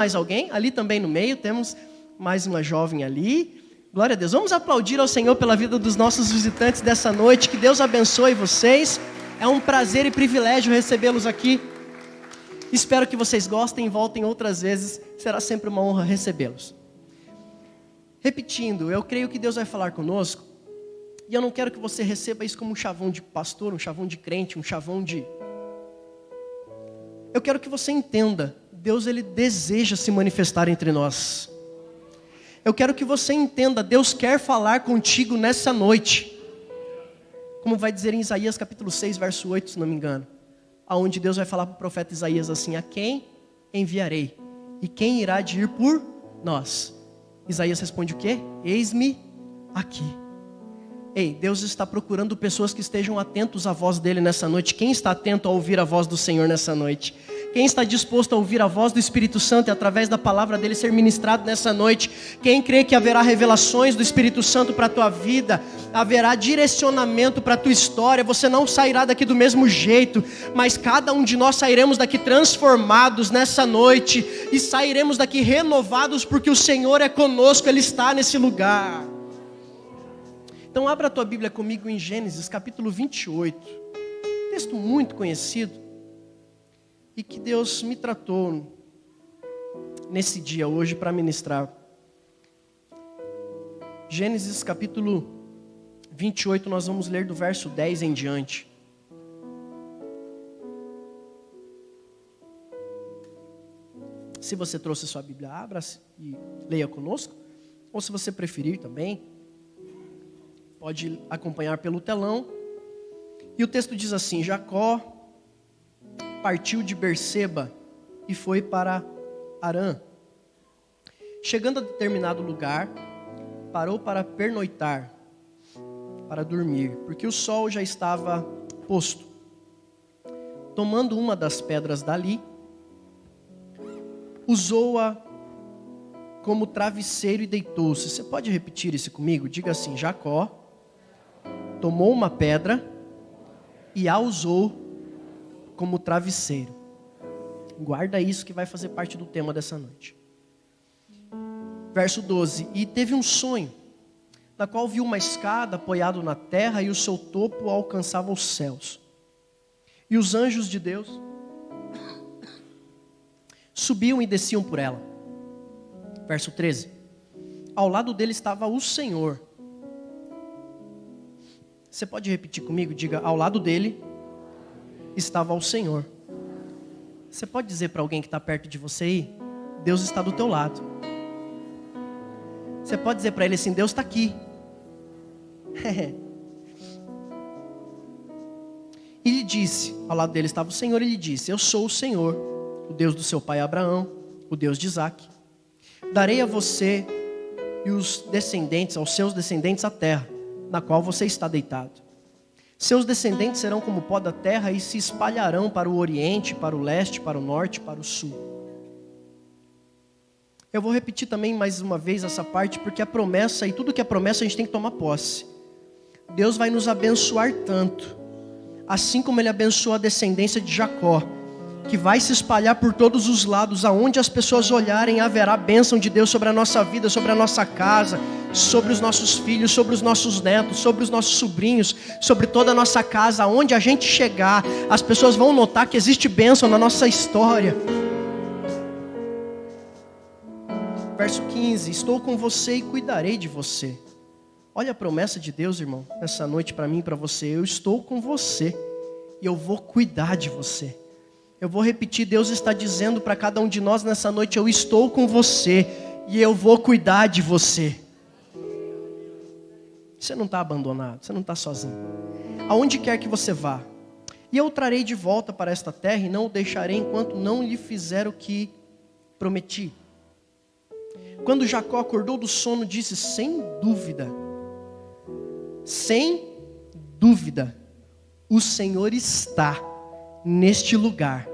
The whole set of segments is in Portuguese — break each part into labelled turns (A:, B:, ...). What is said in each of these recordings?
A: Mais alguém? Ali também no meio, temos mais uma jovem ali. Glória a Deus. Vamos aplaudir ao Senhor pela vida dos nossos visitantes dessa noite. Que Deus abençoe vocês. É um prazer e privilégio recebê-los aqui. Espero que vocês gostem e voltem outras vezes. Será sempre uma honra recebê-los. Repetindo, eu creio que Deus vai falar conosco. E eu não quero que você receba isso como um chavão de pastor, um chavão de crente, um chavão de... Eu quero que você entenda. Deus, Ele deseja se manifestar entre nós. Eu quero que você entenda, Deus quer falar contigo nessa noite. Como vai dizer em Isaías capítulo 6, verso 8, se não me engano. Aonde Deus vai falar para o profeta Isaías assim: a quem enviarei? E quem irá de ir por nós? Isaías responde o quê? Eis-me aqui. Ei, Deus está procurando pessoas que estejam atentos à voz dEle nessa noite. Quem está atento a ouvir a voz do Senhor nessa noite? Quem está disposto a ouvir a voz do Espírito Santo e através da palavra dEle ser ministrado nessa noite? Quem crê que haverá revelações do Espírito Santo para a tua vida? Haverá direcionamento para a tua história? Você não sairá daqui do mesmo jeito, mas cada um de nós sairemos daqui transformados nessa noite. E sairemos daqui renovados porque o Senhor é conosco, Ele está nesse lugar. Então abra a tua Bíblia comigo em Gênesis capítulo 28. Texto muito conhecido. E que Deus me tratou nesse dia hoje para ministrar. Gênesis capítulo 28, nós vamos ler do verso 10 em diante. Se você trouxe sua Bíblia, abra e leia conosco. Ou se você preferir também, pode acompanhar pelo telão. E o texto diz assim: Jacó partiu de Berseba e foi para Harã. Chegando a determinado lugar, parou para pernoitar, para dormir, porque o sol já estava posto. Tomando uma das pedras dali, usou-a como travesseiro e deitou-se. Você pode repetir isso comigo? Diga assim: Jacó tomou uma pedra e a usou como travesseiro. Guarda isso que vai fazer parte do tema dessa noite. Verso 12. E teve um sonho, na qual viu uma escada apoiada na terra e o seu topo alcançava os céus. E os anjos de Deus subiam e desciam por ela. Verso 13. Ao lado dele estava o Senhor. Você pode repetir comigo? Diga: ao lado dele estava o Senhor. Você pode dizer para alguém que está perto de você aí: Deus está do teu lado. Você pode dizer para ele assim: Deus está aqui. E lhe disse, ao lado dele estava o Senhor, e lhe disse: eu sou o Senhor, o Deus do seu pai Abraão, o Deus de Isaque. Darei a você e os descendentes, aos seus descendentes, a terra na qual você está deitado. Seus descendentes serão como o pó da terra e se espalharão para o oriente, para o leste, para o norte, para o sul. Eu vou repetir também mais uma vez essa parte, porque a promessa, e tudo que é promessa a gente tem que tomar posse. Deus vai nos abençoar tanto, assim como Ele abençoou a descendência de Jacó, que vai se espalhar por todos os lados. Aonde as pessoas olharem, haverá bênção de Deus sobre a nossa vida, sobre a nossa casa, sobre os nossos filhos, sobre os nossos netos, sobre os nossos sobrinhos, sobre toda a nossa casa. Aonde a gente chegar, as pessoas vão notar que existe bênção na nossa história. Verso 15: estou com você e cuidarei de você. Olha a promessa de Deus, irmão, nessa noite para mim e para você. Eu estou com você e eu vou cuidar de você. Eu vou repetir, Deus está dizendo para cada um de nós nessa noite: eu estou com você e eu vou cuidar de você. Você não está abandonado, você não está sozinho. Aonde quer que você vá, e eu o trarei de volta para esta terra, e não o deixarei enquanto não lhe fizer o que prometi. Quando Jacó acordou do sono, disse: sem dúvida, o Senhor está neste lugar.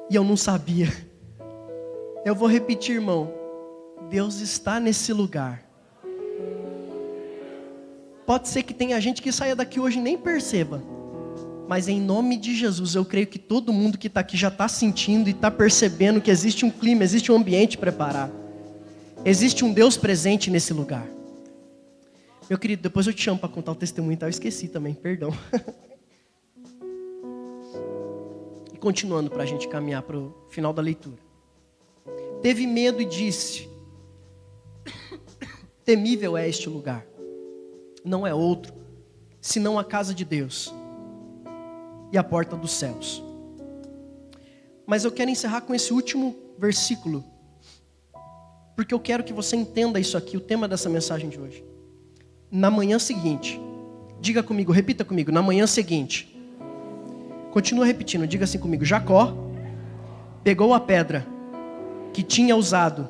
A: E eu não sabia. Eu vou repetir, irmão: Deus está nesse lugar. Pode ser que tenha gente que saia daqui hoje e nem perceba. Mas em nome de Jesus, eu creio que todo mundo que está aqui já está sentindo e está percebendo que existe um clima, existe um ambiente preparado. Existe um Deus presente nesse lugar. Meu querido, depois eu te chamo para contar o testemunho, tá? Eu esqueci também, perdão. E continuando para a gente caminhar para o final da leitura. Teve medo e disse: temível é este lugar. Não é outro, senão a casa de Deus e a porta dos céus. Mas eu quero encerrar com esse último versículo, porque eu quero que você entenda isso aqui, o tema dessa mensagem de hoje. Na manhã seguinte, diga comigo, repita comigo, na manhã seguinte. Continua repetindo, diga assim comigo: Jacó pegou a pedra que tinha usado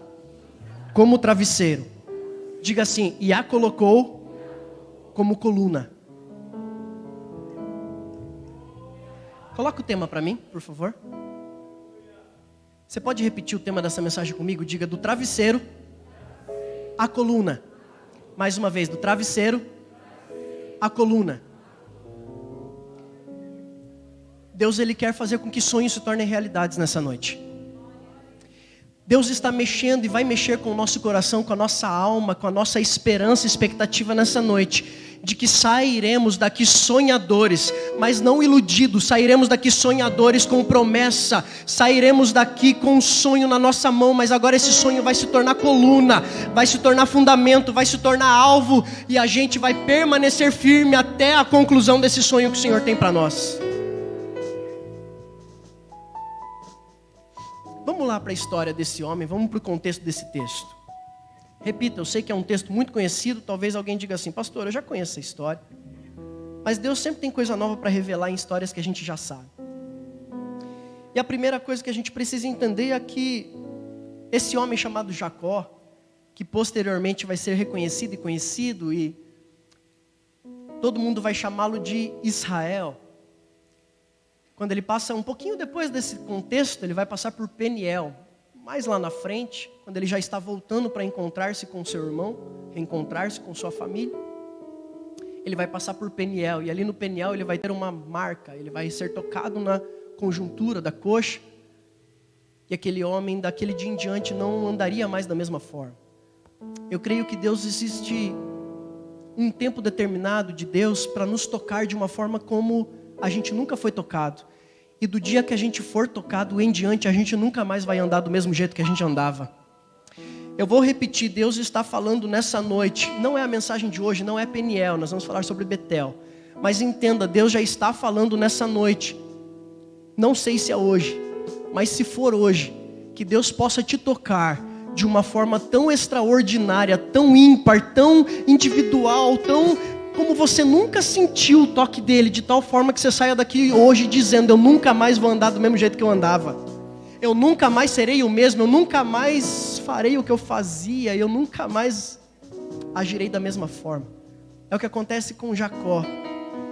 A: como travesseiro, diga assim, e a colocou como coluna. Coloca o tema para mim, por favor. Você pode repetir o tema dessa mensagem comigo? Diga: do travesseiro à coluna. Mais uma vez, do travesseiro à coluna. Deus, Ele quer fazer com que sonhos se tornem realidades nessa noite. Deus está mexendo e vai mexer com o nosso coração, com a nossa alma, com a nossa esperança e expectativa nessa noite, de que sairemos daqui sonhadores, mas não iludidos. Sairemos daqui sonhadores com promessa. Sairemos daqui com um sonho na nossa mão, mas agora esse sonho vai se tornar coluna, vai se tornar fundamento, vai se tornar alvo, e a gente vai permanecer firme até a conclusão desse sonho que o Senhor tem para nós. Vamos lá para a história desse homem, vamos para o contexto desse texto. Repita, eu sei que é um texto muito conhecido, talvez alguém diga assim: pastor, eu já conheço essa história. Mas Deus sempre tem coisa nova para revelar em histórias que a gente já sabe. E a primeira coisa que a gente precisa entender é que esse homem chamado Jacó, que posteriormente vai ser reconhecido e conhecido, e todo mundo vai chamá-lo de Israel. Quando ele passa um pouquinho depois desse contexto, ele vai passar por Peniel. Mais lá na frente, quando ele já está voltando para encontrar-se com seu irmão, reencontrar-se com sua família, ele vai passar por Peniel. E ali no Peniel ele vai ter uma marca, ele vai ser tocado na conjuntura da coxa. E aquele homem, daquele dia em diante, não andaria mais da mesma forma. Eu creio que Deus existe um tempo determinado de Deus para nos tocar de uma forma como a gente nunca foi tocado. E do dia que a gente for tocado em diante, a gente nunca mais vai andar do mesmo jeito que a gente andava. Eu vou repetir, Deus está falando nessa noite. Não é a mensagem de hoje, não é Peniel, nós vamos falar sobre Betel. Mas entenda, Deus já está falando nessa noite. Não sei se é hoje, mas se for hoje, que Deus possa te tocar de uma forma tão extraordinária, tão ímpar, tão individual, tão como você nunca sentiu o toque dele, de tal forma que você saia daqui hoje dizendo: eu nunca mais vou andar do mesmo jeito que eu andava. Eu nunca mais serei o mesmo, eu nunca mais farei o que eu fazia, eu nunca mais agirei da mesma forma. É o que acontece com Jacó,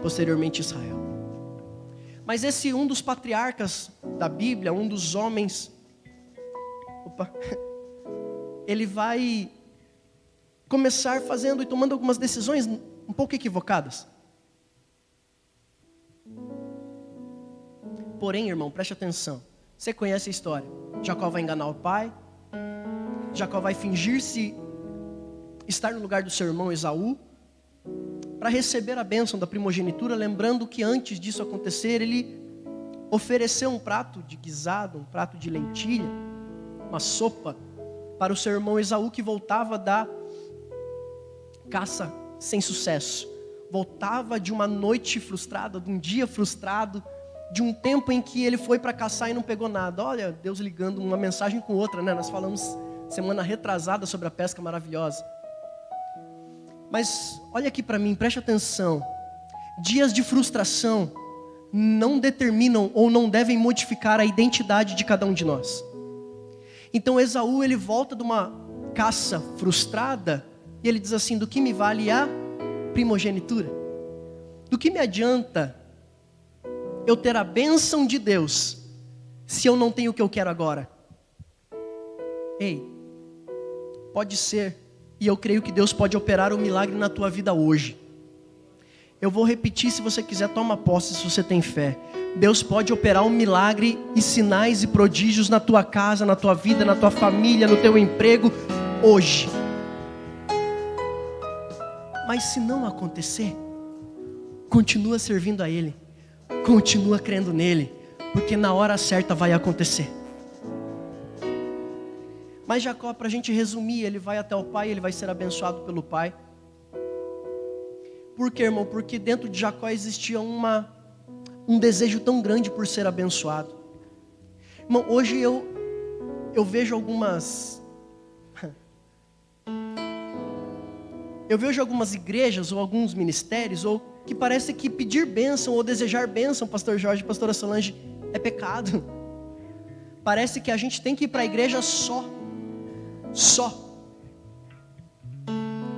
A: posteriormente Israel. Mas esse um dos patriarcas da Bíblia, um dos homens, ele vai começar fazendo e tomando algumas decisões um pouco equivocadas. Porém, irmão, preste atenção. Você conhece a história. Jacó vai enganar o pai. Jacó vai fingir-se estar no lugar do seu irmão Esaú, para receber a bênção da primogenitura, lembrando que antes disso acontecer, ele ofereceu um prato de guisado, um prato de lentilha, uma sopa, para o seu irmão Esaú, que voltava da caça sem sucesso. Voltava de uma noite frustrada, de um dia frustrado, de um tempo em que ele foi para caçar e não pegou nada. Olha, Deus ligando uma mensagem com outra, né? Nós falamos semana retrasada sobre a pesca maravilhosa. Mas olha aqui para mim, preste atenção. Dias de frustração não determinam ou não devem modificar a identidade de cada um de nós. Então Esaú, ele volta de uma caça frustrada e ele diz assim: do que me vale a primogenitura? Do que me adianta eu ter a bênção de Deus se eu não tenho o que eu quero agora? Ei, pode ser, e eu creio que Deus pode operar um milagre na tua vida hoje. Eu vou repetir, se você quiser, toma posse se você tem fé. Deus pode operar um milagre e sinais e prodígios na tua casa, na tua vida, na tua família, no teu emprego, hoje. Mas se não acontecer, continua servindo a Ele, continua crendo nele, porque na hora certa vai acontecer. Mas Jacó, para a gente resumir, ele vai até o pai, ele vai ser abençoado pelo pai. Por quê, irmão? Porque dentro de Jacó existia um desejo tão grande por ser abençoado. Irmão, hoje eu vejo algumas igrejas ou alguns ministérios, ou que parece que pedir bênção ou desejar bênção, pastor Jorge, pastora Solange, é pecado. Parece que a gente tem que ir para a igreja só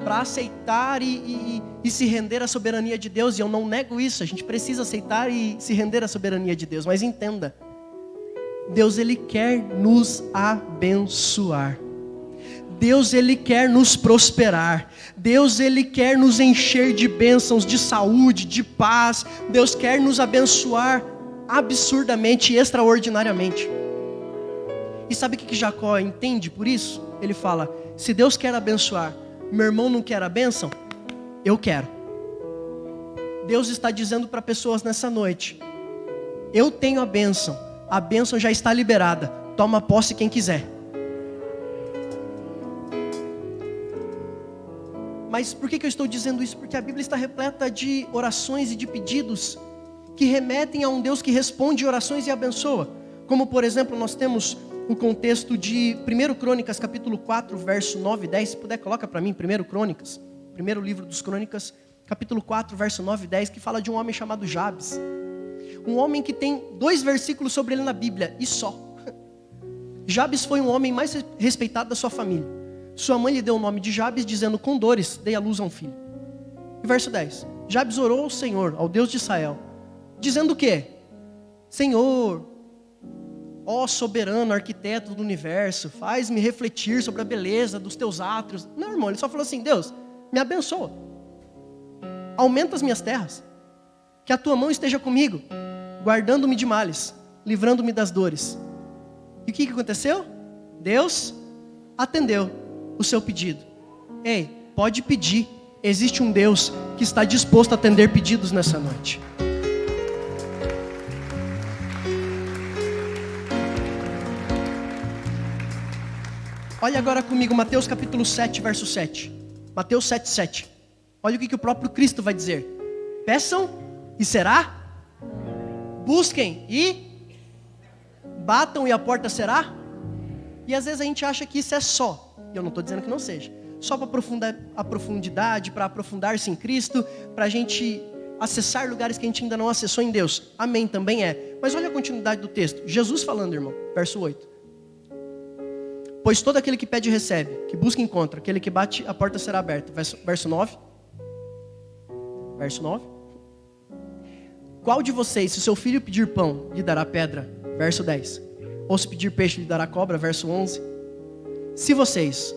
A: para aceitar e se render à soberania de Deus. E eu não nego isso, a gente precisa aceitar e se render à soberania de Deus. Mas entenda, Deus Ele quer nos abençoar. Deus Ele quer nos prosperar. Deus Ele quer nos encher de bênçãos, de saúde, de paz. Deus quer nos abençoar absurdamente e extraordinariamente. E sabe o que Jacó entende por isso? Ele fala, se Deus quer abençoar, meu irmão não quer a bênção? Eu quero. Deus está dizendo para pessoas nessa noite, eu tenho a bênção já está liberada, toma posse quem quiser. Mas por que eu estou dizendo isso? Porque a Bíblia está repleta de orações e de pedidos que remetem a um Deus que responde orações e abençoa. Como por exemplo, nós temos o contexto de 1 Crônicas, capítulo 4, verso 9 e 10. Se puder, coloca para mim, 1 Crônicas, primeiro livro dos Crônicas, capítulo 4, verso 9 e 10, que fala de um homem chamado Jabes. Um homem que tem 2 versículos sobre ele na Bíblia, e só. Jabes foi um homem mais respeitado da sua família. Sua mãe lhe deu o nome de Jabes, dizendo, com dores dei à luz a um filho. E verso 10, Jabes orou ao Senhor, ao Deus de Israel, dizendo o quê? Senhor, ó soberano arquiteto do universo, faz-me refletir sobre a beleza dos teus átrios. Não, irmão, ele só falou assim, Deus, me abençoa. Aumenta as minhas terras. Que a tua mão esteja comigo, guardando-me de males, livrando-me das dores. E o que aconteceu? Deus atendeu o seu pedido. Ei, pode pedir. Existe um Deus que está disposto a atender pedidos nessa noite. Olha agora comigo Mateus capítulo 7, verso 7. Mateus 7, 7. Olha o que o próprio Cristo vai dizer. Peçam e será? Busquem e batam e a porta será? E às vezes a gente acha que isso é só. E eu não estou dizendo que não seja. Só para aprofundar a profundidade, para aprofundar-se em Cristo, para a gente acessar lugares que a gente ainda não acessou em Deus. Amém, também é. Mas olha a continuidade do texto. Jesus falando, irmão, verso 8. Pois todo aquele que pede recebe, que busca encontra, aquele que bate a porta será aberta. Verso 9. Verso 9. Qual de vocês, se seu filho pedir pão, lhe dará pedra? Verso 10. Ou se pedir peixe, lhe dará cobra? Verso 11. Se vocês,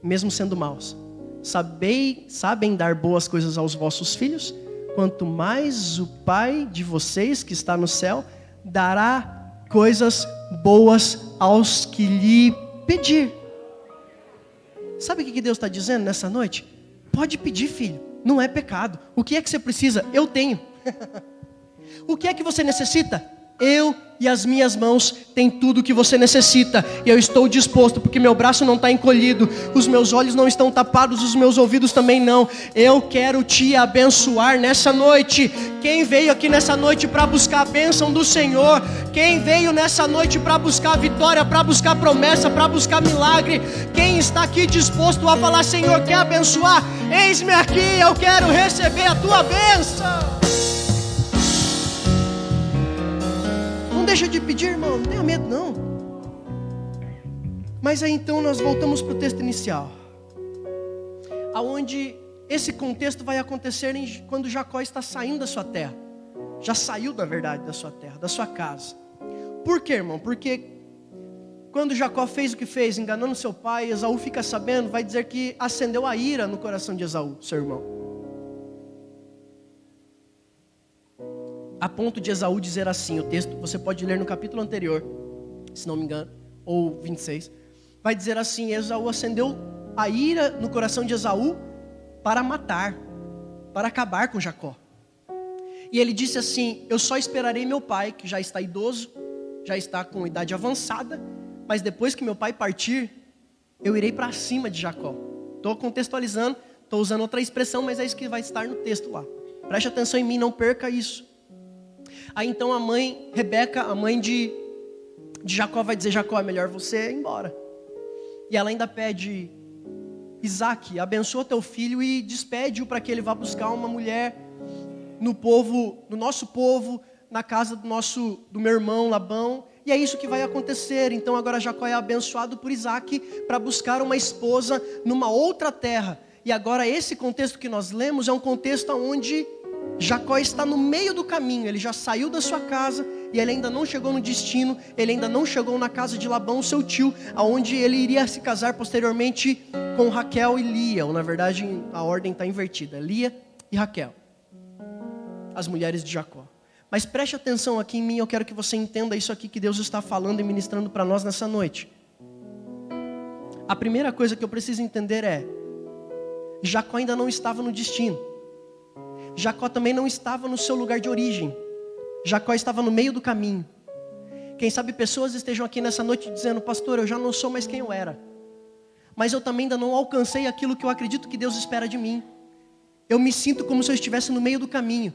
A: mesmo sendo maus, sabem dar boas coisas aos vossos filhos, quanto mais o Pai de vocês que está no céu dará coisas boas aos que lhe pedir. Sabe o que Deus está dizendo nessa noite? Pode pedir, filho, não é pecado. O que é que você precisa? Eu tenho. O que é que você necessita? Eu e as minhas mãos têm tudo o que você necessita. E eu estou disposto, porque meu braço não está encolhido, os meus olhos não estão tapados, os meus ouvidos também não. Eu quero te abençoar nessa noite. Quem veio aqui nessa noite para buscar a bênção do Senhor? Quem veio nessa noite para buscar vitória, para buscar promessa, para buscar milagre? Quem está aqui disposto a falar, Senhor, quer abençoar? Eis-me aqui, eu quero receber a tua bênção. Não deixa de pedir, irmão, não tenha medo não. Mas aí então nós voltamos para o texto inicial, aonde esse contexto vai acontecer quando Jacó está saindo da sua terra. Já saiu, na verdade, da sua terra, da sua casa. Por quê, irmão? Porque quando Jacó fez o que fez, enganando seu pai, Esaú fica sabendo, vai dizer que acendeu a ira no coração de Esaú, seu irmão. a ponto de Esaú dizer assim, o texto você pode ler no capítulo anterior, se não me engano, ou 26, vai dizer assim, Esaú acendeu a ira no coração de Esaú para matar, para acabar com Jacó. E ele disse assim, eu só esperarei meu pai, que já está idoso, já está com idade avançada, mas depois que meu pai partir, eu irei para cima de Jacó. Estou contextualizando, estou usando outra expressão, mas é isso que vai estar no texto lá. Preste atenção em mim, não perca isso. Aí então a mãe, Rebeca, a mãe de Jacó vai dizer, Jacó, é melhor você ir embora. E ela ainda pede, Isaac, abençoa teu filho e despede-o para que ele vá buscar uma mulher no nosso povo, na casa do meu irmão Labão. E é isso que vai acontecer. Então agora Jacó é abençoado por Isaac para buscar uma esposa numa outra terra. E agora esse contexto que nós lemos é um contexto onde Jacó está no meio do caminho. Ele já saiu da sua casa e ele ainda não chegou no destino. Ele ainda não chegou na casa de Labão, seu tio, aonde ele iria se casar posteriormente com Raquel e Lia. Ou na verdade a ordem está invertida, Lia e Raquel, as mulheres de Jacó. Mas preste atenção aqui em mim, eu quero que você entenda isso aqui que Deus está falando e ministrando para nós nessa noite. A primeira coisa que eu preciso entender é, Jacó ainda não estava no destino. Jacó também não estava no seu lugar de origem. Jacó estava no meio do caminho. Quem sabe pessoas estejam aqui nessa noite dizendo, pastor, eu já não sou mais quem eu era. Mas eu também ainda não alcancei aquilo que eu acredito que Deus espera de mim. Eu me sinto como se eu estivesse no meio do caminho.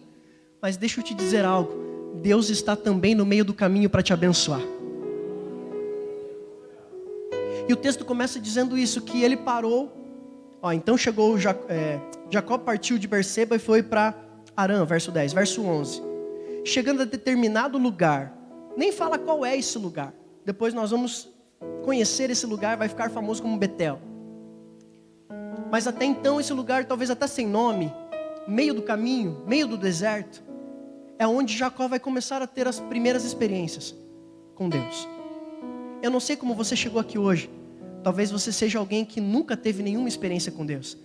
A: Mas deixa eu te dizer algo, Deus está também no meio do caminho para te abençoar. E o texto começa dizendo isso, que ele parou. Então chegou, Jacó partiu de Berseba e foi para Harã, verso 10, verso 11. Chegando a determinado lugar, nem fala qual é esse lugar. Depois nós vamos conhecer esse lugar, vai ficar famoso como Betel. Mas até então esse lugar, talvez até sem nome, meio do caminho, meio do deserto, é onde Jacó vai começar a ter as primeiras experiências com Deus. Eu não sei como você chegou aqui hoje. Talvez você seja alguém que nunca teve nenhuma experiência com Deus.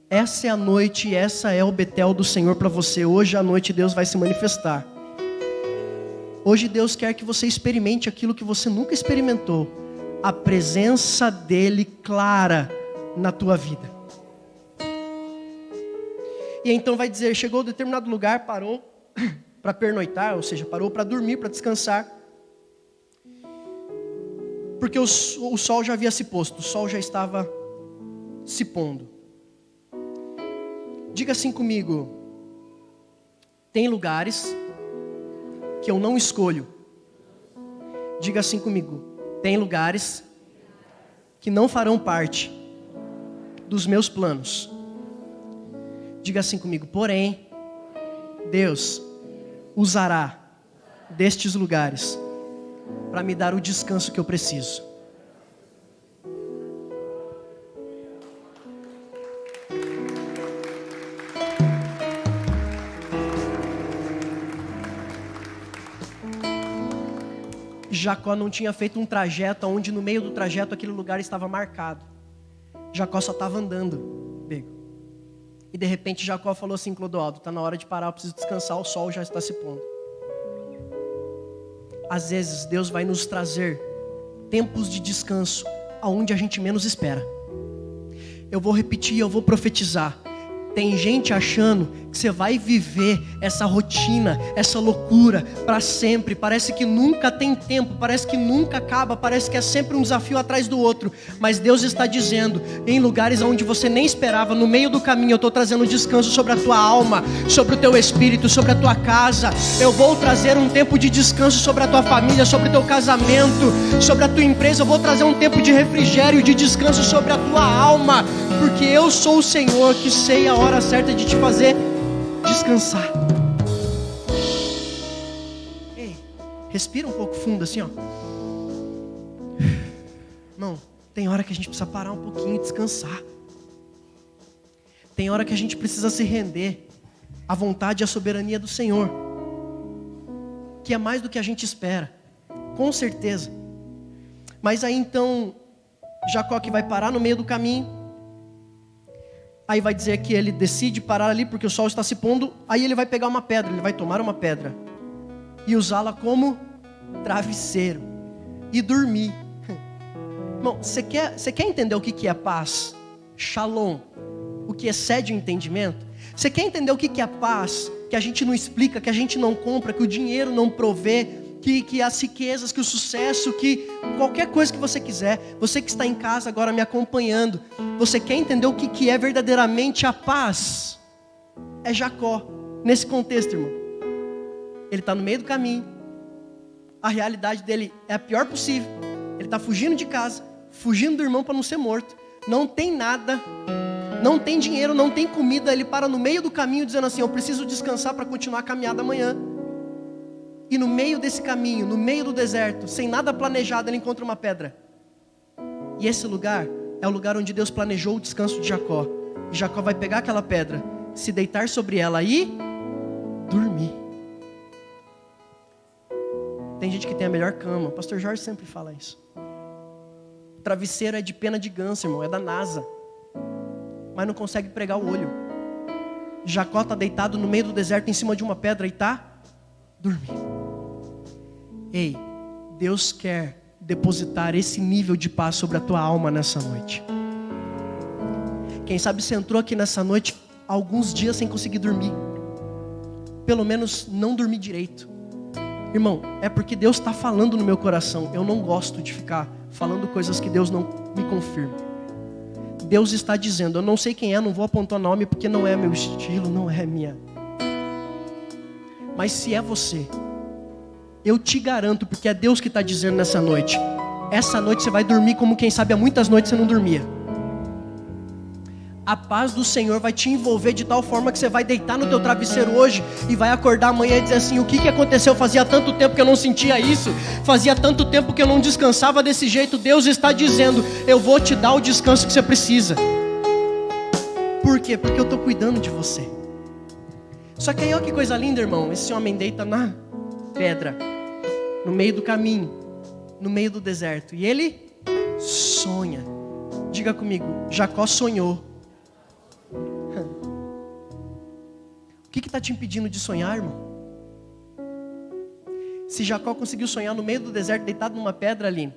A: Essa é a noite, essa é o Betel do Senhor para você. Hoje à noite Deus vai se manifestar. Hoje Deus quer que você experimente aquilo que você nunca experimentou. A presença dEle clara na tua vida. E então vai dizer, chegou a determinado lugar, parou para pernoitar, ou seja, parou para dormir, para descansar. Porque o sol já havia se posto, o sol já estava se pondo. Diga assim comigo, tem lugares que eu não escolho. Diga assim comigo, tem lugares que não farão parte dos meus planos. Diga assim comigo, porém, Deus usará destes lugares para me dar o descanso que eu preciso. Jacó não tinha feito um trajeto onde no meio do trajeto aquele lugar estava marcado. Jacó só estava andando, Bego. E de repente Jacó falou assim, Clodoaldo, está na hora de parar, eu preciso descansar, o sol já está se pondo. Às vezes Deus vai nos trazer tempos de descanso aonde a gente menos espera. Eu vou repetir, eu vou profetizar. Tem gente achando que você vai viver essa rotina, essa loucura para sempre. Parece que nunca tem tempo, parece que nunca acaba, parece que é sempre um desafio atrás do outro. Mas Deus está dizendo, em lugares onde você nem esperava, no meio do caminho, eu estou trazendo descanso sobre a tua alma, sobre o teu espírito, sobre a tua casa. Eu vou trazer um tempo de descanso sobre a tua família, sobre o teu casamento, sobre a tua empresa. Eu vou trazer um tempo de refrigério, de descanso sobre a tua alma. Porque eu sou o Senhor que sei a hora certa de te fazer descansar. Ei, respira um pouco fundo assim, ó. Não, tem hora que a gente precisa parar um pouquinho e descansar. Tem hora que a gente precisa se render à vontade e à soberania do Senhor, que é mais do que a gente espera, com certeza. Mas aí então, Jacó que vai parar no meio do caminho. Aí vai dizer que ele decide parar ali porque o sol está se pondo. Aí ele vai pegar uma pedra, ele vai tomar uma pedra. e usá-la como travesseiro e dormir. Irmão, você quer entender o que é paz? Shalom, o que excede o entendimento? Você quer entender o que é paz? Que a gente não explica, que a gente não compra, que o dinheiro não provê, que as riquezas, que o sucesso, que qualquer coisa que você quiser. Você que está em casa agora me acompanhando, você quer entender o que é verdadeiramente a paz? É Jacó, nesse contexto, irmão. Ele está no meio do caminho, a realidade dele é a pior possível. Ele está fugindo de casa, fugindo do irmão para não ser morto, não tem nada, não tem dinheiro, não tem comida. Ele para no meio do caminho dizendo assim: eu preciso descansar para continuar a caminhada amanhã. E no meio desse caminho, no meio do deserto, sem nada planejado, ele encontra uma pedra. E esse lugar é o lugar onde Deus planejou o descanso de Jacó. E Jacó vai pegar aquela pedra, se deitar sobre ela e dormir. Tem gente que tem a melhor cama. O pastor Jorge sempre fala isso. O travesseiro é de pena de ganso, irmão, é da NASA. Mas não consegue pregar o olho. Jacó está deitado no meio do deserto, em cima de uma pedra, e está dormindo. Ei, Deus quer depositar esse nível de paz sobre a tua alma nessa noite. Quem sabe você entrou aqui nessa noite alguns dias sem conseguir dormir. Pelo menos não dormir direito. Irmão, é porque Deus está falando no meu coração. Eu não gosto de ficar falando coisas que Deus não me confirma. Deus está dizendo, eu não sei quem é, não vou apontar nome porque não é meu estilo, não é minha. Mas se é você, eu te garanto, porque é Deus que está dizendo nessa noite. Essa noite você vai dormir como quem sabe há muitas noites você não dormia. A paz do Senhor vai te envolver de tal forma que você vai deitar no teu travesseiro hoje e vai acordar amanhã e dizer assim: o que aconteceu? Fazia tanto tempo que eu não sentia isso, fazia tanto tempo que eu não descansava desse jeito. Deus está dizendo, eu vou te dar o descanso que você precisa. Por quê? Porque eu estou cuidando de você. Só que aí olha que coisa linda, irmão. Esse homem deita na pedra, no meio do caminho, no meio do deserto, e ele sonha. Diga comigo, Jacó sonhou. O que está te impedindo de sonhar, irmão? Se Jacó conseguiu sonhar no meio do deserto, deitado numa pedra ali,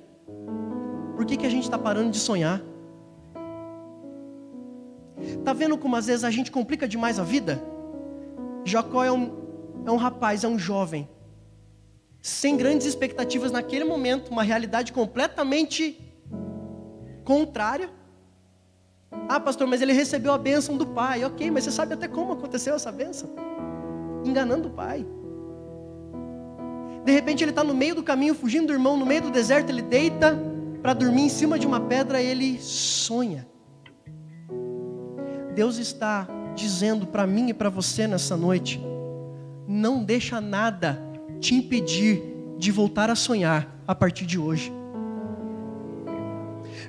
A: por que a gente está parando de sonhar? Está vendo como às vezes a gente complica demais a vida? Jacó é um rapaz, é um jovem, sem grandes expectativas naquele momento, uma realidade completamente contrária. Ah, pastor, mas ele recebeu a bênção do pai. Ok, mas você sabe até como aconteceu essa bênção? Enganando o pai. De repente ele está no meio do caminho, fugindo do irmão, no meio do deserto, ele deita para dormir em cima de uma pedra, ele sonha. Deus está dizendo para mim e para você nessa noite: não deixa nada te impedir de voltar a sonhar a partir de hoje.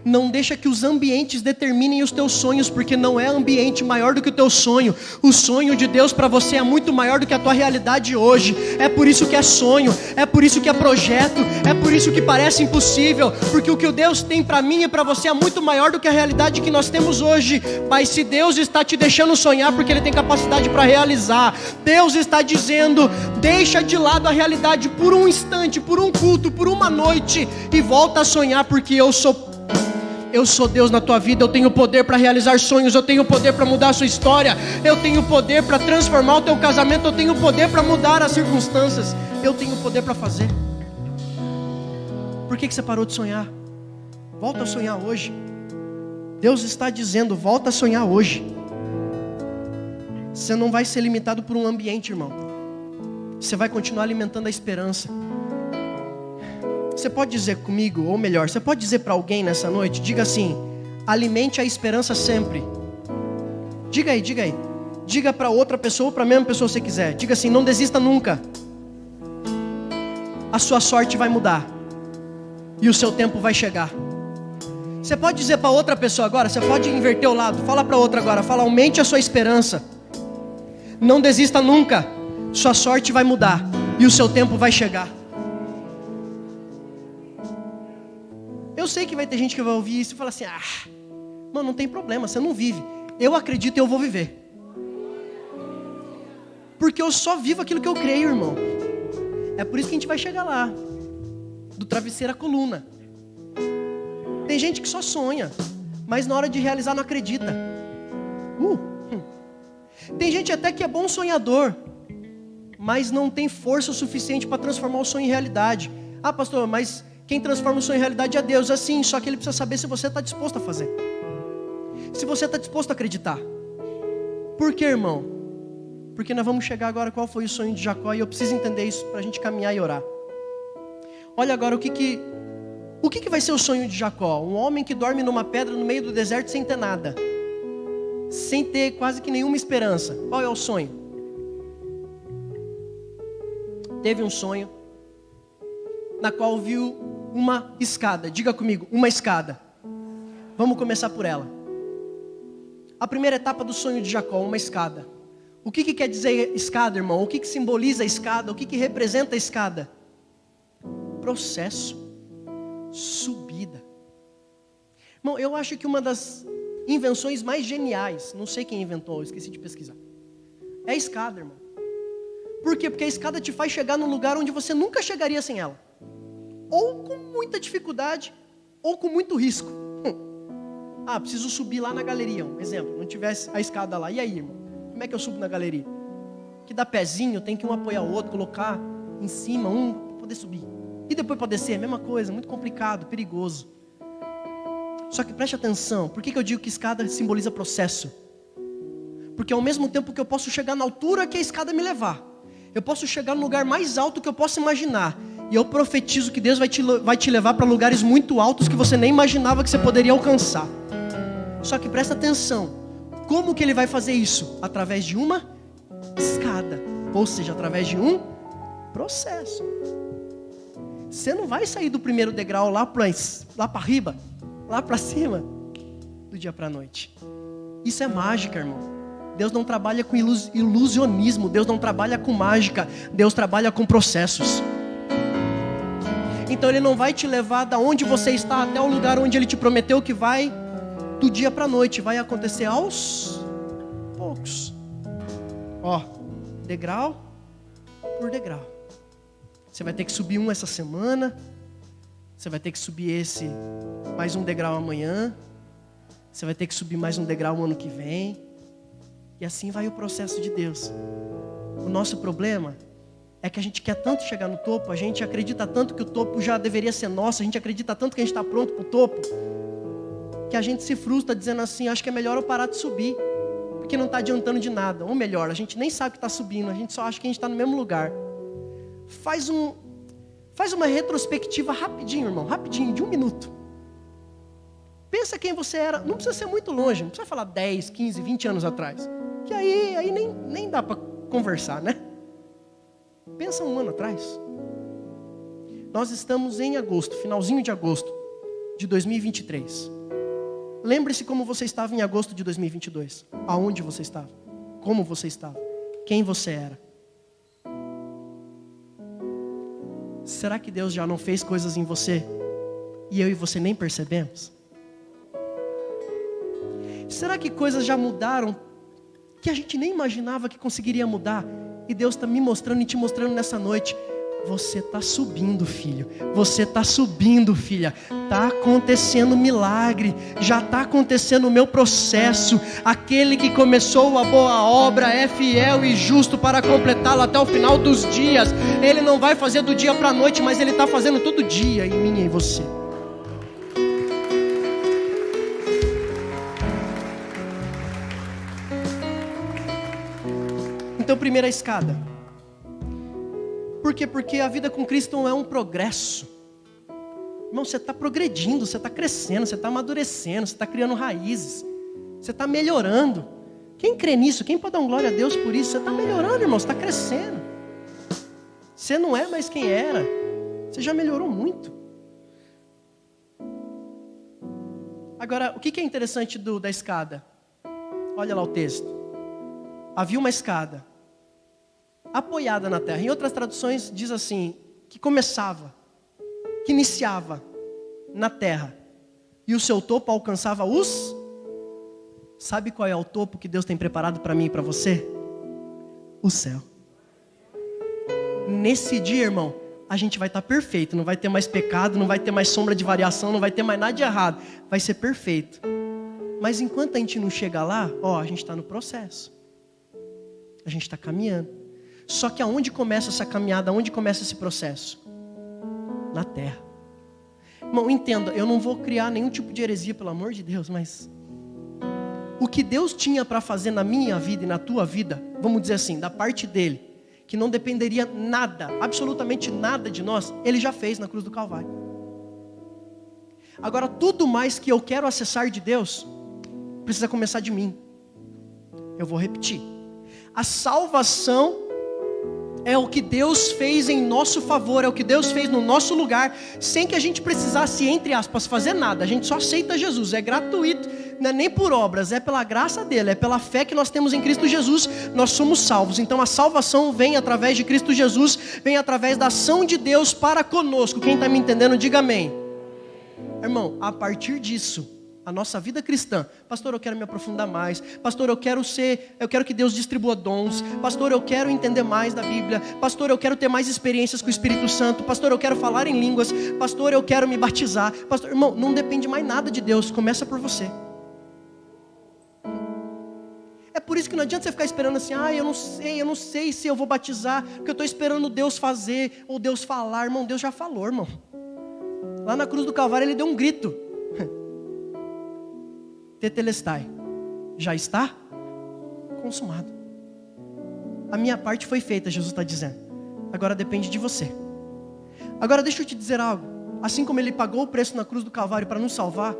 A: Não deixa que os ambientes determinem os teus sonhos, porque não é ambiente maior do que o teu sonho. O sonho de Deus para você é muito maior do que a tua realidade hoje. É por isso que é sonho, é por isso que é projeto, é por isso que parece impossível, porque o que o Deus tem para mim e para você é muito maior do que a realidade que nós temos hoje. Mas se Deus está te deixando sonhar, porque Ele tem capacidade para realizar. Deus está dizendo, deixa de lado a realidade por um instante, por um culto, por uma noite, e volta a sonhar, porque eu sou Deus na tua vida. Eu tenho poder para realizar sonhos, eu tenho poder para mudar a sua história, eu tenho poder para transformar o teu casamento, eu tenho poder para mudar as circunstâncias, eu tenho poder para fazer. Por que você parou de sonhar? Volta a sonhar hoje. Deus está dizendo, volta a sonhar hoje. Você não vai ser limitado por um ambiente, irmão. Você vai continuar alimentando a esperança. Você pode dizer comigo, ou melhor, você pode dizer para alguém nessa noite, diga assim: alimente a esperança sempre. Diga aí. Diga para outra pessoa ou para a mesma pessoa se você quiser. Diga assim: não desista nunca. A sua sorte vai mudar e o seu tempo vai chegar. Você pode dizer para outra pessoa agora, você pode inverter o lado. Fala para outra agora, fala: aumente a sua esperança. Não desista nunca. Sua sorte vai mudar e o seu tempo vai chegar. Eu sei que vai ter gente que vai ouvir isso e falar assim: mano, não tem problema, você não vive. Eu acredito e eu vou viver. Porque eu só vivo aquilo que eu creio, irmão. É por isso que a gente vai chegar lá. Do travesseiro à coluna. Tem gente que só sonha, mas na hora de realizar não acredita. Tem gente até que é bom sonhador, mas não tem força o suficiente para transformar o sonho em realidade. Ah, pastor, mas quem transforma o sonho em realidade é Deus. Assim, só que Ele precisa saber se você está disposto a fazer. Se você está disposto a acreditar. Por quê, irmão? Porque nós vamos chegar agora qual foi o sonho de Jacó, e eu preciso entender isso para a gente caminhar e orar. Olha agora o que vai ser o sonho de Jacó? Um homem que dorme numa pedra no meio do deserto sem ter nada. Sem ter quase que nenhuma esperança. Qual é o sonho? Teve um sonho na qual viu uma escada. Diga comigo, uma escada. Vamos começar por ela. A primeira etapa do sonho de Jacó, uma escada. O que quer dizer escada, irmão? O que simboliza a escada? O que representa a escada? Processo. Subida. Irmão, eu acho que uma das invenções mais geniais, não sei quem inventou, eu esqueci de pesquisar, é a escada, irmão. Por quê? Porque a escada te faz chegar num lugar onde você nunca chegaria sem ela. Ou com muita dificuldade, ou com muito risco. Ah, preciso subir lá na galeria, um exemplo, não tivesse a escada lá. E aí, irmão? Como é que eu subo na galeria? Que dá pezinho, tem que um apoiar o outro, colocar em cima um para poder subir. E depois para descer, a mesma coisa, muito complicado, perigoso. Só que preste atenção, por que eu digo que escada simboliza processo? Porque ao mesmo tempo que eu posso chegar na altura que a escada me levar, eu posso chegar no lugar mais alto que eu possa imaginar. E eu profetizo que Deus vai te levar para lugares muito altos que você nem imaginava que você poderia alcançar. Só que presta atenção, como que Ele vai fazer isso? Através de uma escada, ou seja, através de um processo. Você não vai sair do primeiro degrau lá para riba, lá para cima, do dia para a noite. Isso é mágica, irmão. Deus não trabalha com ilusionismo, Deus não trabalha com mágica, Deus trabalha com processos. Então Ele não vai te levar da onde você está até o lugar onde Ele te prometeu que vai, do dia para a noite, vai acontecer aos poucos. Ó, degrau por degrau. Você vai ter que subir um essa semana, você vai ter que subir mais um degrau amanhã, você vai ter que subir mais um degrau o ano que vem, e assim vai o processo de Deus. O nosso problema é que a gente quer tanto chegar no topo, a gente acredita tanto que o topo já deveria ser nosso, a gente acredita tanto que a gente está pronto para o topo, que a gente se frustra dizendo assim, acho que é melhor eu parar de subir, porque não está adiantando de nada. Ou melhor, a gente nem sabe que está subindo, a gente só acha que a gente está no mesmo lugar. Faz uma retrospectiva rapidinho, irmão, rapidinho, de 1 minuto. Pensa quem você era, não precisa ser muito longe, não precisa falar 10, 15, 20 anos atrás, que aí nem dá para conversar, né? Pensa 1 ano atrás. Nós estamos em agosto, finalzinho de agosto de 2023. Lembre-se como você estava em agosto de 2022. Aonde você estava? Como você estava? Quem você era? Será que Deus já não fez coisas em você e eu e você nem percebemos? Será que coisas já mudaram que a gente nem imaginava que conseguiria mudar? E Deus está me mostrando e te mostrando nessa noite. Você está subindo, filho. Você está subindo, filha. Está acontecendo milagre. Já está acontecendo o meu processo. Aquele que começou a boa obra é fiel e justo para completá-la até o final dos dias. Ele não vai fazer do dia para a noite, mas Ele está fazendo todo dia em mim e em você. Então, primeira escada. Por quê? Porque a vida com Cristo não é um progresso. Irmão, você está progredindo, você está crescendo, você está amadurecendo, você está criando raízes, você está melhorando. Quem crê nisso? Quem pode dar glória a Deus por isso? Você está melhorando, irmão, você está crescendo. Você não é mais quem era, você já melhorou muito. Agora, o que é interessante da escada? Olha lá o texto. Havia uma escada apoiada na terra. Em outras traduções diz assim, que começava, que iniciava na terra. E o seu topo alcançava os... Sabe qual é o topo que Deus tem preparado para mim e para você? O céu. Nesse dia, irmão, a gente vai estar perfeito. Não vai ter mais pecado, não vai ter mais sombra de variação, não vai ter mais nada de errado. Vai ser perfeito. Mas enquanto a gente não chega lá, a gente está no processo. A gente está caminhando. Só que aonde começa essa caminhada, aonde começa esse processo? Na terra. Irmão, entenda, eu não vou criar nenhum tipo de heresia, pelo amor de Deus, mas o que Deus tinha para fazer na minha vida e na tua vida, vamos dizer assim, da parte dele, que não dependeria nada, absolutamente nada de nós, ele já fez na cruz do Calvário. Agora, tudo mais que eu quero acessar de Deus, precisa começar de mim. Eu vou repetir. A salvação é o que Deus fez em nosso favor, é o que Deus fez no nosso lugar, sem que a gente precisasse, entre aspas, fazer nada. A gente só aceita Jesus, é gratuito, não é nem por obras, é pela graça dele, é pela fé que nós temos em Cristo Jesus, nós somos salvos. Então a salvação vem através de Cristo Jesus, vem através da ação de Deus para conosco. Quem está me entendendo, diga amém. Irmão, a partir disso, a nossa vida cristã, pastor, eu quero me aprofundar mais, pastor, eu quero que Deus distribua dons, pastor, eu quero entender mais da Bíblia, pastor, eu quero ter mais experiências com o Espírito Santo, pastor, eu quero falar em línguas, pastor, eu quero me batizar, pastor, irmão, não depende mais nada de Deus, começa por você. É por isso que não adianta você ficar esperando assim, eu não sei se eu vou batizar, porque eu estou esperando Deus fazer, ou Deus falar. Irmão, Deus já falou, irmão. Lá na cruz do Calvário ele deu um grito. Tetelestai, já está consumado. A minha parte foi feita, Jesus está dizendo. Agora depende de você. Agora deixa eu te dizer algo. Assim como ele pagou o preço na cruz do Calvário para nos salvar,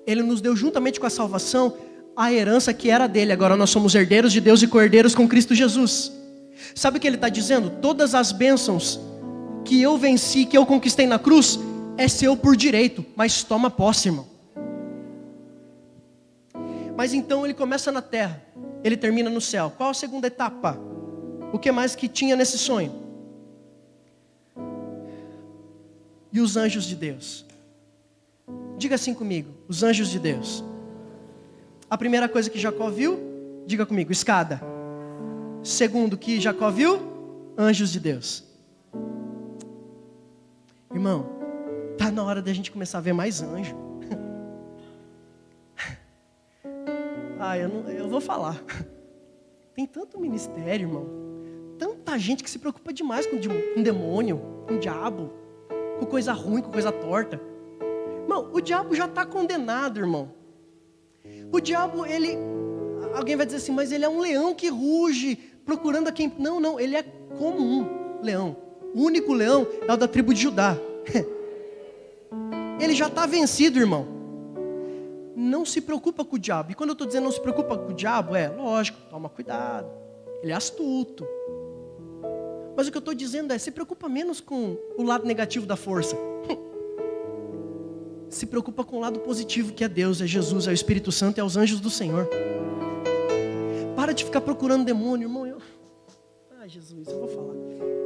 A: ele nos deu juntamente com a salvação a herança que era dele. Agora nós somos herdeiros de Deus e co-herdeiros com Cristo Jesus. Sabe o que ele está dizendo? Todas as bênçãos que eu venci, que eu conquistei na cruz, é seu por direito, mas toma posse, irmão. Mas então ele começa na terra, ele termina no céu. Qual a segunda etapa? O que mais que tinha nesse sonho? E os anjos de Deus? Diga assim comigo, os anjos de Deus. A primeira coisa que Jacó viu, diga comigo, escada. Segundo que Jacó viu, anjos de Deus. Irmão, está na hora da gente começar a ver mais anjo. Eu vou falar. Tem tanto ministério, irmão. Tanta gente que se preocupa demais com demônio, com diabo, com coisa ruim, com coisa torta. Irmão, o diabo já está condenado, irmão. O diabo, alguém vai dizer assim, mas ele é um leão que ruge, procurando a quem... Não, ele é como um leão. O único leão é o da tribo de Judá. Ele já está vencido, irmão. Não se preocupa com o diabo. E quando eu estou dizendo não se preocupa com o diabo, lógico, toma cuidado. Ele é astuto. Mas o que eu estou dizendo se preocupa menos com o lado negativo da força. Se preocupa com o lado positivo, que é Deus, é Jesus, é o Espírito Santo, é os anjos do Senhor. Para de ficar procurando demônio, irmão. Jesus, eu vou falar.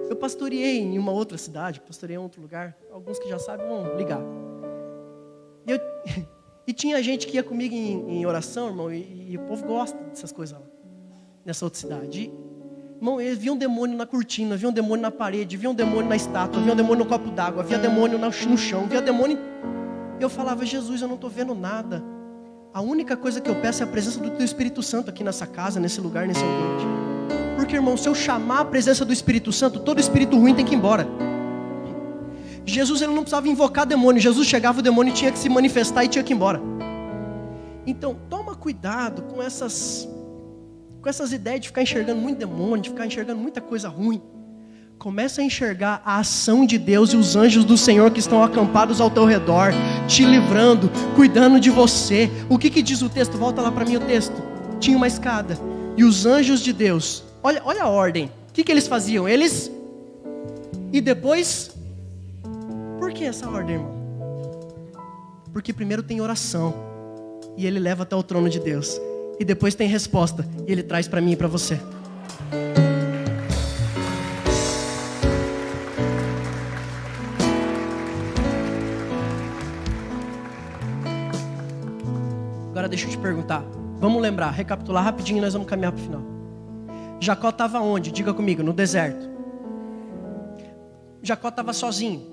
A: Eu pastoreei em uma outra cidade, pastoreei em outro lugar. Alguns que já sabem vão ligar. E tinha gente que ia comigo em oração, irmão, e o povo gosta dessas coisas lá, nessa outra cidade. Irmão, eles viam demônio na cortina, viam demônio na parede, viam demônio na estátua, viam demônio no copo d'água, via demônio no chão, via demônio... Eu falava, Jesus, eu não estou vendo nada. A única coisa que eu peço é a presença do Teu Espírito Santo aqui nessa casa, nesse lugar, nesse ambiente. Porque, irmão, se eu chamar a presença do Espírito Santo, todo espírito ruim tem que ir embora. Jesus, ele não precisava invocar demônio. Jesus chegava, o demônio tinha que se manifestar e tinha que ir embora. Então, toma cuidado com essas ideias de ficar enxergando muito demônio, de ficar enxergando muita coisa ruim. Começa a enxergar a ação de Deus e os anjos do Senhor que estão acampados ao teu redor, te livrando, cuidando de você. O que diz o texto? Volta lá para mim o texto. Tinha uma escada. E os anjos de Deus, olha a ordem. O que eles faziam? E depois... Por que essa ordem, irmão? Porque primeiro tem oração. E ele leva até o trono de Deus. E depois tem resposta. E ele traz para mim e para você. Agora deixa eu te perguntar. Vamos lembrar, recapitular rapidinho e nós vamos caminhar para o final. Jacó estava onde? Diga comigo, no deserto. Jacó estava sozinho,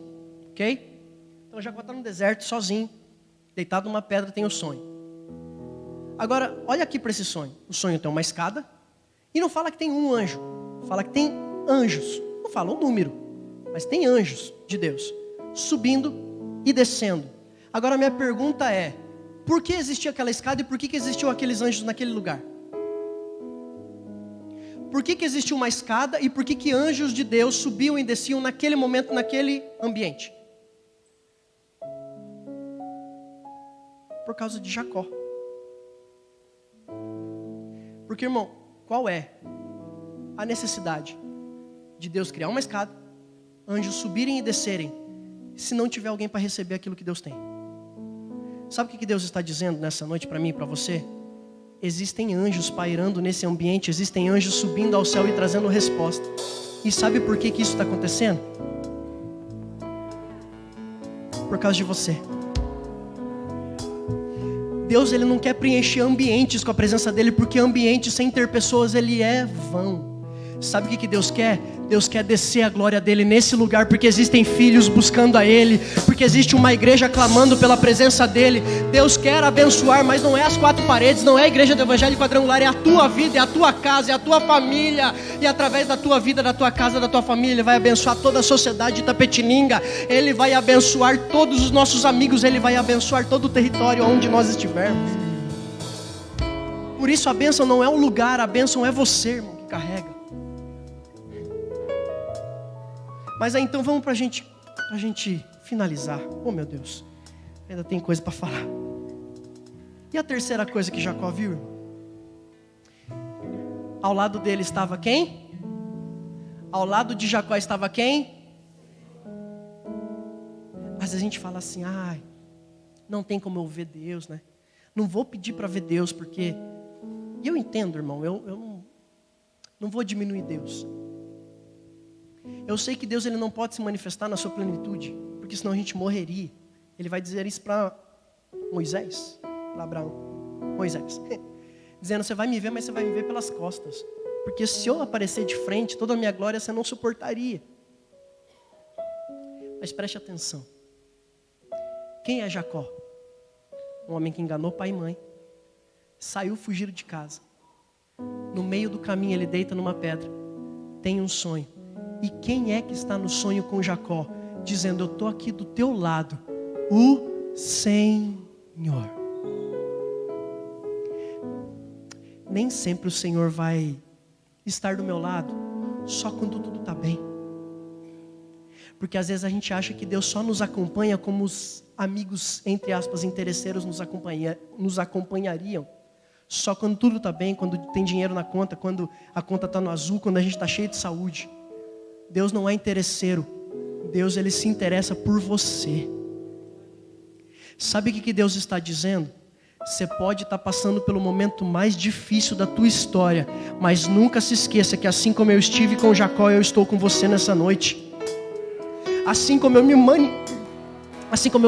A: ok? Então Jacó está no deserto, sozinho, deitado numa pedra, tem um sonho. Agora, olha aqui para esse sonho. O sonho tem uma escada, e não fala que tem um anjo, fala que tem anjos. Não fala o número, mas tem anjos de Deus, subindo e descendo. Agora minha pergunta é, por que existia aquela escada e por que existiam aqueles anjos naquele lugar? Por que existia uma escada e por que anjos de Deus subiam e desciam naquele momento, naquele ambiente? Por causa de Jacó. Porque, irmão, qual é a necessidade de Deus criar uma escada, anjos subirem e descerem, se não tiver alguém para receber aquilo que Deus tem? Sabe o que Deus está dizendo nessa noite para mim e para você? Existem anjos pairando nesse ambiente, existem anjos subindo ao céu e trazendo resposta. E sabe por que isso está acontecendo? Por causa de você. Deus, ele não quer preencher ambientes com a presença dele, porque ambiente sem ter pessoas, ele é vão. Sabe o que Deus quer? Deus quer descer a glória dele nesse lugar, porque existem filhos buscando a ele, porque existe uma igreja clamando pela presença dele. Deus quer abençoar, mas não é as quatro paredes, não é a igreja do Evangelho Quadrangular, é a tua vida, é a tua casa, é a tua família. E através da tua vida, da tua casa, da tua família, ele vai abençoar toda a sociedade de Itapetininga. Ele vai abençoar todos os nossos amigos, ele vai abençoar todo o território onde nós estivermos. Por isso a bênção não é um lugar, a bênção é você, irmão, que carrega. Mas aí então vamos pra gente finalizar. Oh meu Deus, ainda tem coisa para falar. E a terceira coisa que Jacó viu, irmão? Ao lado dele estava quem? Ao lado de Jacó estava quem? Às vezes a gente fala assim, ai, não tem como eu ver Deus, né? Não vou pedir para ver Deus, porque... E eu entendo, irmão, eu não vou diminuir Deus. Eu sei que Deus, ele não pode se manifestar na sua plenitude, porque senão a gente morreria. Ele vai dizer isso para Moisés, para Abraão, Moisés, dizendo, você vai me ver, mas você vai me ver pelas costas, porque se eu aparecer de frente, toda a minha glória você não suportaria. Mas preste atenção, quem é Jacó? Um homem que enganou pai e mãe, saiu fugido de casa, no meio do caminho ele deita numa pedra, tem um sonho. E quem é que está no sonho com Jacó? Dizendo, eu estou aqui do teu lado, o Senhor. Nem sempre o Senhor vai estar do meu lado só quando tudo está bem. Porque às vezes a gente acha que Deus só nos acompanha como os amigos, entre aspas, interesseiros nos acompanhariam. Só quando tudo está bem, quando tem dinheiro na conta, quando a conta está no azul, quando a gente está cheio de saúde. Deus não é interesseiro. Deus, ele se interessa por você. Sabe o que Deus está dizendo? Você pode estar passando pelo momento mais difícil da tua história, mas nunca se esqueça que assim como eu estive com Jacó, eu estou com você nessa noite. Assim como eu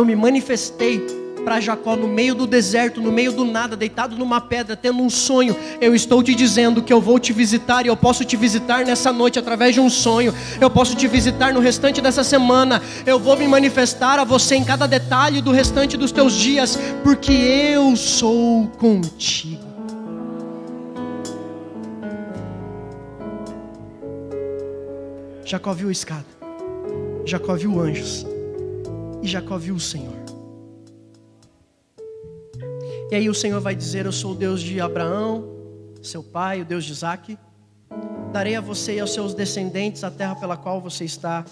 A: me manifestei para Jacó no meio do deserto, no meio do nada, deitado numa pedra, tendo um sonho, eu estou te dizendo que eu vou te visitar, e eu posso te visitar nessa noite através de um sonho, eu posso te visitar no restante dessa semana, eu vou me manifestar a você em cada detalhe do restante dos teus dias, porque eu sou contigo. Jacó viu a escada, Jacó viu anjos, e Jacó viu o Senhor. E aí o Senhor vai dizer, eu sou o Deus de Abraão, seu pai, o Deus de Isaac. Darei a você e aos seus descendentes a terra pela qual você está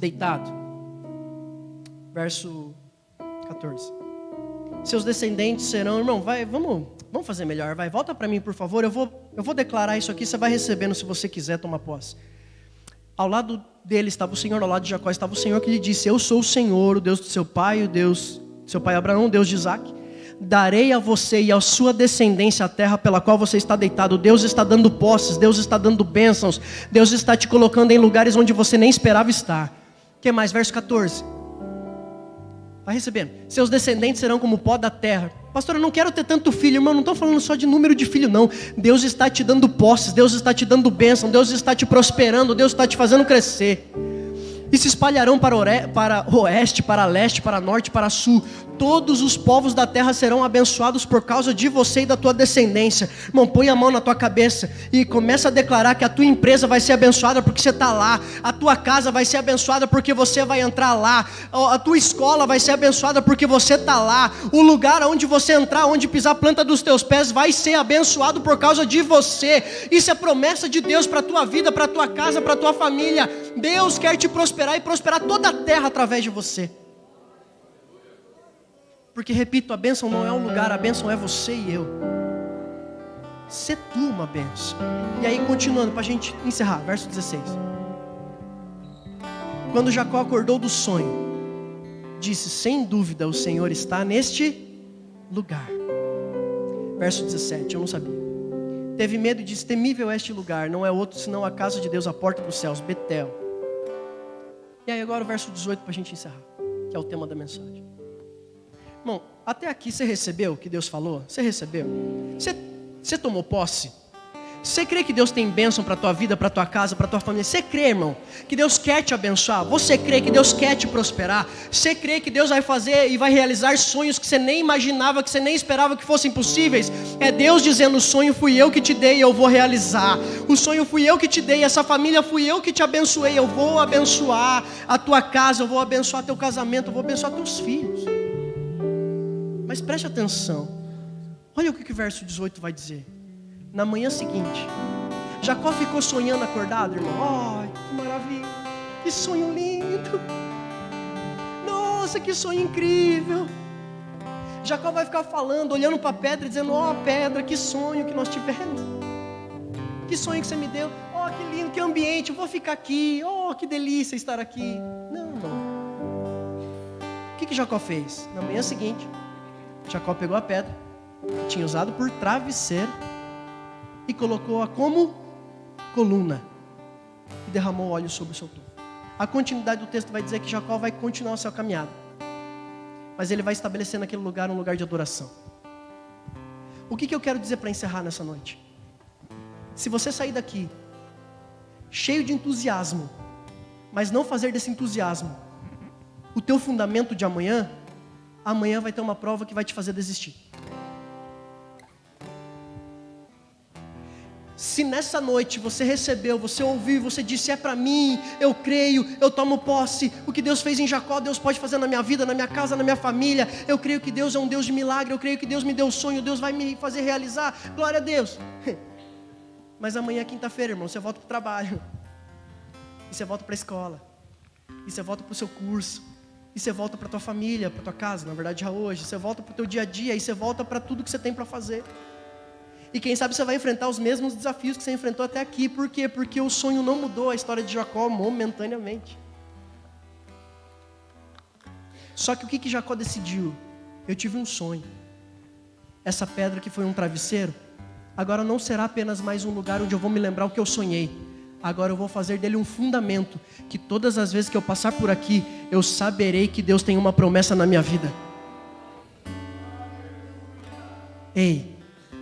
A: deitado. Verso 14. Seus descendentes serão, irmão, vamos fazer melhor, volta para mim por favor, eu vou declarar isso aqui, você vai recebendo se você quiser tomar posse. Ao lado dele estava o Senhor, ao lado de Jacó estava o Senhor que lhe disse, eu sou o Senhor, o Deus do seu pai, o Deus do seu pai Abraão, o Deus de Isaac. Darei a você e à sua descendência a terra pela qual você está deitado. Deus está dando posses, Deus está dando bênçãos, Deus está te colocando em lugares onde você nem esperava estar. O que mais? Verso 14. Vai recebendo. Seus descendentes serão como o pó da terra. Pastor, eu não quero ter tanto filho, irmão, não estou falando só de número de filho não. Deus está te dando posses, Deus está te dando bênção, Deus está te prosperando, Deus está te fazendo crescer. e se espalharão para oeste, para leste, para norte, para sul. Todos os povos da terra serão abençoados por causa de você e da tua descendência. Irmão, põe a mão na tua cabeça e começa a declarar que a tua empresa vai ser abençoada porque você está lá. A tua casa vai ser abençoada porque você vai entrar lá. A tua escola vai ser abençoada porque você está lá. O lugar onde você entrar, onde pisar a planta dos teus pés, vai ser abençoado por causa de você. Isso é promessa de Deus para a tua vida, para a tua casa, para a tua família. Deus quer te prosperar e prosperar toda a terra através de você. Porque, repito, a bênção não é um lugar, a bênção é você e eu. Ser tu uma bênção. E aí, continuando, para a gente encerrar, verso 16. Quando Jacó acordou do sonho, disse: sem dúvida o Senhor está neste lugar. Verso 17, eu não sabia. Teve medo e disse: temível é este lugar, não é outro senão a casa de Deus, a porta dos céus, Betel. E aí agora o verso 18 para a gente encerrar, que é o tema da mensagem. Irmão, até aqui você recebeu o que Deus falou? Você recebeu? Você tomou posse? Você crê que Deus tem bênção para a tua vida, para a tua casa, para a tua família? Você crê, irmão, que Deus quer te abençoar? Você crê que Deus quer te prosperar? Você crê que Deus vai fazer e vai realizar sonhos que você nem imaginava, que você nem esperava que fossem possíveis? É Deus dizendo: o sonho fui eu que te dei e eu vou realizar. O sonho fui eu que te dei, essa família fui eu que te abençoei. Eu vou abençoar a tua casa, eu vou abençoar teu casamento, eu vou abençoar teus filhos. Mas preste atenção. Olha o que o verso 18 vai dizer. Na manhã seguinte, Jacó ficou sonhando acordado, irmão. Ai, que maravilha, que sonho lindo. Nossa, que sonho incrível. Jacó vai ficar falando, olhando para a pedra, dizendo: ó, pedra, que sonho que nós tivemos. Que sonho que você me deu. Ó, que lindo, que ambiente, eu vou ficar aqui. Ó, que delícia estar aqui. Não, irmão. O que Jacó fez? Na manhã seguinte, Jacó pegou a pedra, que tinha usado por travesseiro, e colocou-a como coluna, e derramou óleo sobre o seu topo. A continuidade do texto vai dizer que Jacó vai continuar a sua caminhada, mas ele vai estabelecer naquele lugar um lugar de adoração. O que eu quero dizer para encerrar nessa noite? Se você sair daqui cheio de entusiasmo, mas não fazer desse entusiasmo o teu fundamento de amanhã, amanhã vai ter uma prova que vai te fazer desistir. Se nessa noite você recebeu, você ouviu, você disse: é para mim, eu creio, eu tomo posse, o que Deus fez em Jacó, Deus pode fazer na minha vida, na minha casa, na minha família. Eu creio que Deus é um Deus de milagre, eu creio que Deus me deu um sonho, Deus vai me fazer realizar, glória a Deus. Mas amanhã é quinta-feira, irmão, você volta para o trabalho, e você volta para a escola, e você volta para o seu curso, e você volta para a tua família, para a tua casa, na verdade já hoje, você volta para o teu dia a dia, e você volta para tudo que você tem para fazer. E quem sabe você vai enfrentar os mesmos desafios que você enfrentou até aqui. Por quê? Porque o sonho não mudou a história de Jacó momentaneamente. Só que o que Jacó decidiu? Eu tive um sonho. Essa pedra que foi um travesseiro, agora não será apenas mais um lugar onde eu vou me lembrar o que eu sonhei. Agora eu vou fazer dele um fundamento, que todas as vezes que eu passar por aqui, eu saberei que Deus tem uma promessa na minha vida. Ei,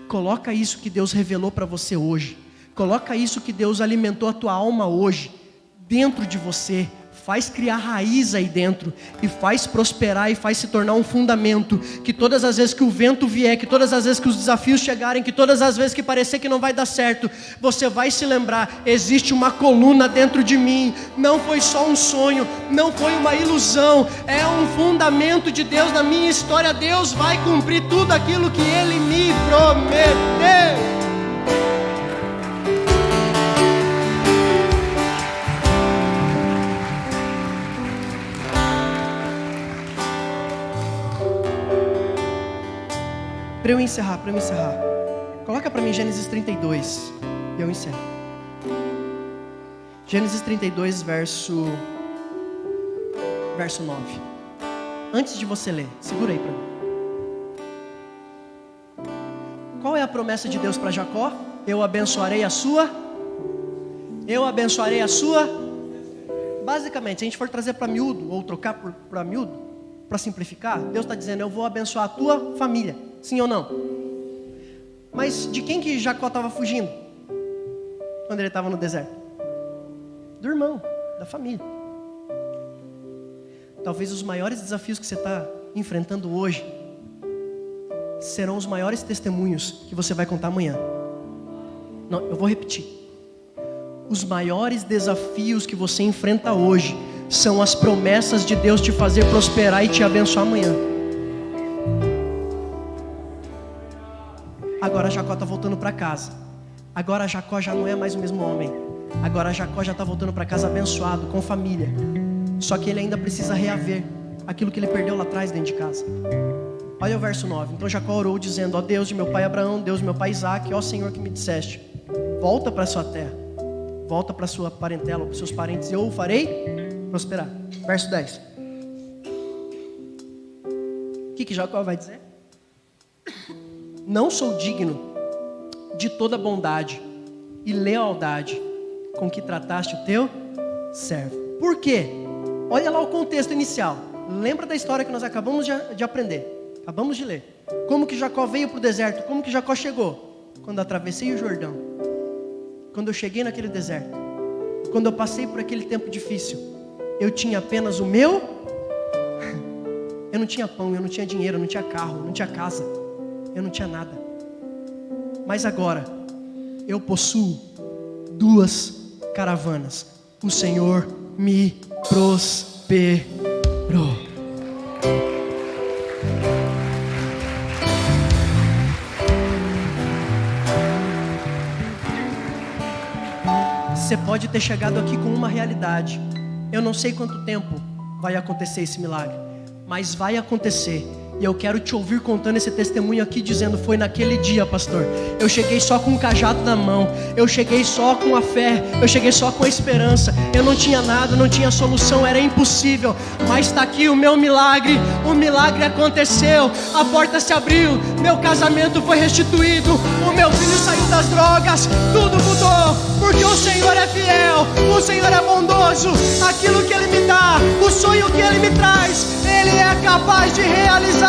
A: coloca isso que Deus revelou para você hoje. Coloca isso que Deus alimentou a tua alma hoje dentro de você. Faz criar raiz aí dentro e faz prosperar e faz se tornar um fundamento, que todas as vezes que o vento vier, que todas as vezes que os desafios chegarem, que todas as vezes que parecer que não vai dar certo, você vai se lembrar: existe uma coluna dentro de mim, não foi só um sonho, não foi uma ilusão, é um fundamento de Deus na minha história. Deus vai cumprir tudo aquilo que Ele me prometeu. Para eu encerrar, coloca para mim Gênesis 32, e eu encerro. Gênesis 32, verso 9. Antes de você ler, segura aí para mim. Qual é a promessa de Deus para Jacó? Eu abençoarei a sua. Basicamente, se a gente for trazer para miúdo, ou trocar para miúdo, para simplificar, Deus está dizendo: eu vou abençoar a tua família. Sim ou não? Mas de quem que Jacó estava fugindo quando ele estava no deserto? Do irmão, da família. talvez os maiores desafios que você está enfrentando hoje serão os maiores testemunhos que você vai contar amanhã. Não, eu vou repetir. Os maiores desafios que você enfrenta hoje são as promessas de Deus te fazer prosperar e te abençoar amanhã. Agora Jacó está voltando para casa. Agora Jacó já não é mais o mesmo homem. Agora Jacó já está voltando para casa abençoado, com família. Só que ele ainda precisa reaver aquilo que ele perdeu lá atrás dentro de casa. Olha o verso 9. Então Jacó orou dizendo: ó Deus de meu pai Abraão, Deus de meu pai Isaque, ó Senhor que me disseste, volta para a sua terra, volta para a sua parentela, para os seus parentes, e eu o farei prosperar. Verso 10. O que Jacó vai dizer? Não sou digno de toda bondade e lealdade com que trataste o teu servo. Por quê? Olha lá o contexto inicial. Lembra da história que nós acabamos de aprender, acabamos de ler. Como que Jacó veio para o deserto? Como que Jacó chegou? Quando atravessei o Jordão, quando eu cheguei naquele deserto, quando eu passei por aquele tempo difícil, eu tinha apenas o meu. Eu não tinha pão, eu não tinha dinheiro, eu não tinha carro, eu não tinha casa, eu não tinha nada. Mas agora eu possuo 2 caravanas. O Senhor me prosperou. Você pode ter chegado aqui com uma realidade. Eu não sei quanto tempo vai acontecer esse milagre, mas vai acontecer. E eu quero te ouvir contando esse testemunho aqui, dizendo: foi naquele dia, pastor, eu cheguei só com um cajado na mão, eu cheguei só com a fé, eu cheguei só com a esperança, eu não tinha nada, não tinha solução, era impossível, mas está aqui o meu milagre, o milagre aconteceu, a porta se abriu, meu casamento foi restituído, o meu filho saiu das drogas, tudo mudou, porque o Senhor é fiel, o Senhor é bondoso, aquilo que Ele me dá, o sonho que Ele me traz, Ele é capaz de realizar.